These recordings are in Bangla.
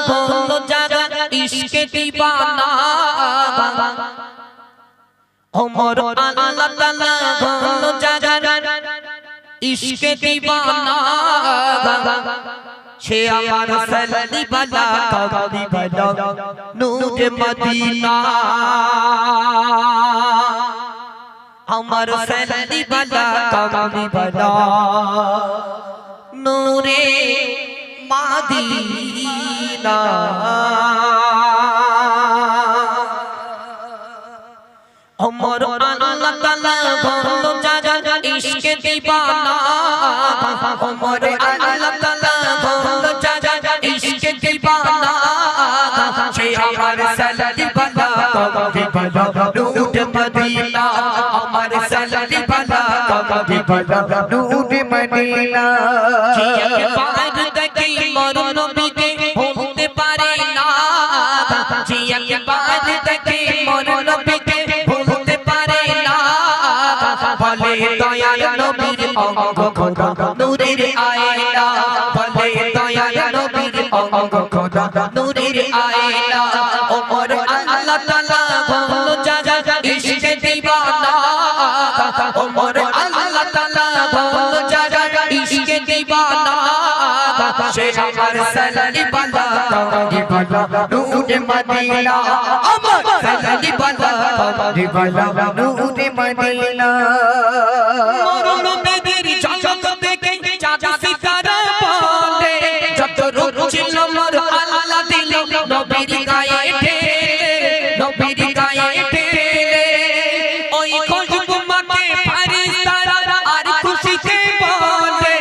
ঘুরলো জাগা ইশকে দিবানা ওমর আল্লাহ তাআলা ঘুরলো জাগা ইশকে দিবানা সে আমার সাল্লি বালা কাবলি বালা নূরে মদিনা আমার সাল্লি বালা কাবলি বালা নূরে মদিনা ওমর আল্লাহ তাআলা ঘুরলো জাগা ইশকে দিবানা ওমর আল্লাহ তাআলা ঘুরলো জাগা ইশকে দিবানা সে আমার সাল্লি বালা কাবলি বালা নূরে মদিনা আমার সাল্লি বালা কাবলি বালা নূরে মদিনা যে একবার দেখে মোর নবীকে ভুলতে পারে না যে একবার দেখে মোর নবীকে ভুলতে পারে না বলে দয়াল নবীর অঙ্গ খোদা নূরের আয়না বলে দয়াল নবীর অঙ্গ খোদা নূরের আয়না ওমর আল্লাহ তাআলা ঘুরলো জাগা ইশকে দিবানা ওমর আল্লাহ তাআলা ঘুরলো জাগা ইশকে দিবানা সে আমার সাল্লি বালা কাবলি বালা নূরে মদিনা আমার সাল্লি বালা কাবলি বালা নূরে মদিনা মরণ বেদের জগৎ থেকে চাঁদ সিতারা বলে যত রূপ ছিল মোর আল্লাহ দিল নবীর গায়ে ঢেলে নবীর গায়ে ঢেলে ওই খুশবু মাকে ফেরেশতারা আর খুশিতে বলে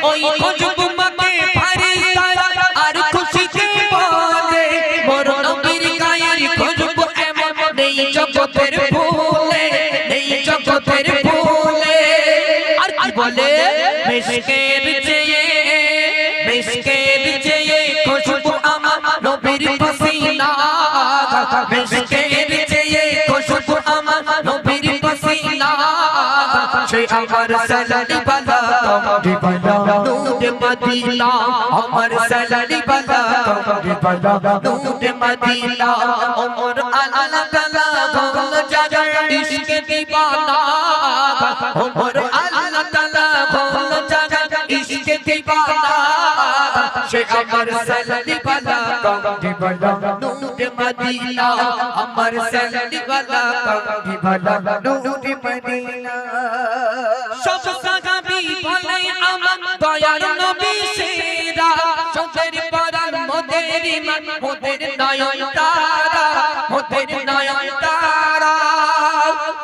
ওই খুশবু মাকে ফেরেশতারা আর খুশিতে বলে মোর নবীর গায়ের খুশবু এমন নেই জগতের ভুলে নেই জগতের ভুলে আর কি বলে মিশকের চেয়ে খুশবু আমার নবীর পসিনা মিশকের চেয়ে খুশবু আমার নবীর পসিনা সে আমার সাল্লি বালা কাবলি বালা নূরে মদিনা আমার সাল্লি বালা কাবলি বালা নূরে মদিনা ওমর আল্লাহ তাআলা ঘুরলো জাগা ইশকে দিবানা ওমর আল্লাহ তাআলা ঘুরলো জাগা ইশকে দিবানা সে আমার সাল্লি বালা কাবলি বালা নূরে মদিনা আমার সাল্লি বালা কাবলি বালা নূরে মদিনা সব সাহাবী বলে আমার দয়ার নবী সেরা চোখের পরার মোদের ইমান মোদের নয়ন তারা মোদের নয়ন তারা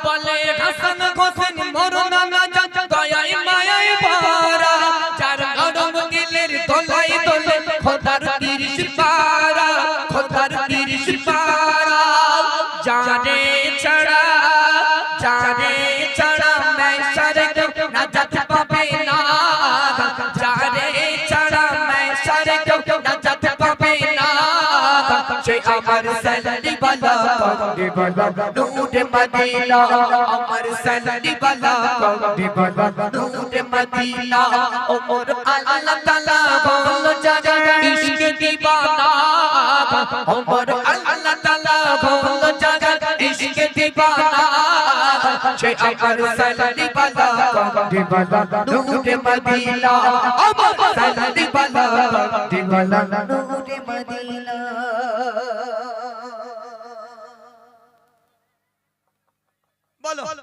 বলে হাসান হোসেন মোর নানা জান দয়ায় মায়ায় ভরা চার নরম গিলের দোলায় দোলে খোদার তিরিশ পারা খোদার তিরিশ পারা জানে ছাড়া मैं सारे क्यों नजत पावे ना जाने छड़ा मैं सारे क्यों नजत पावे ना से अमर सल्ली बाला काबली बाला नूरे मदीना अमर सल्ली बाला काबली बाला नूरे मदीना उमर अल्लाह ताला घुरलो जागा इश्क दीवाना उमर अल्लाह ताला घुरलो जागा इश्क दीवाना से अमर सल्ली बाला काबली बाला नूरे मदीना अमर सल्ली बाला काबली बाला नूरे मदीना बोलो।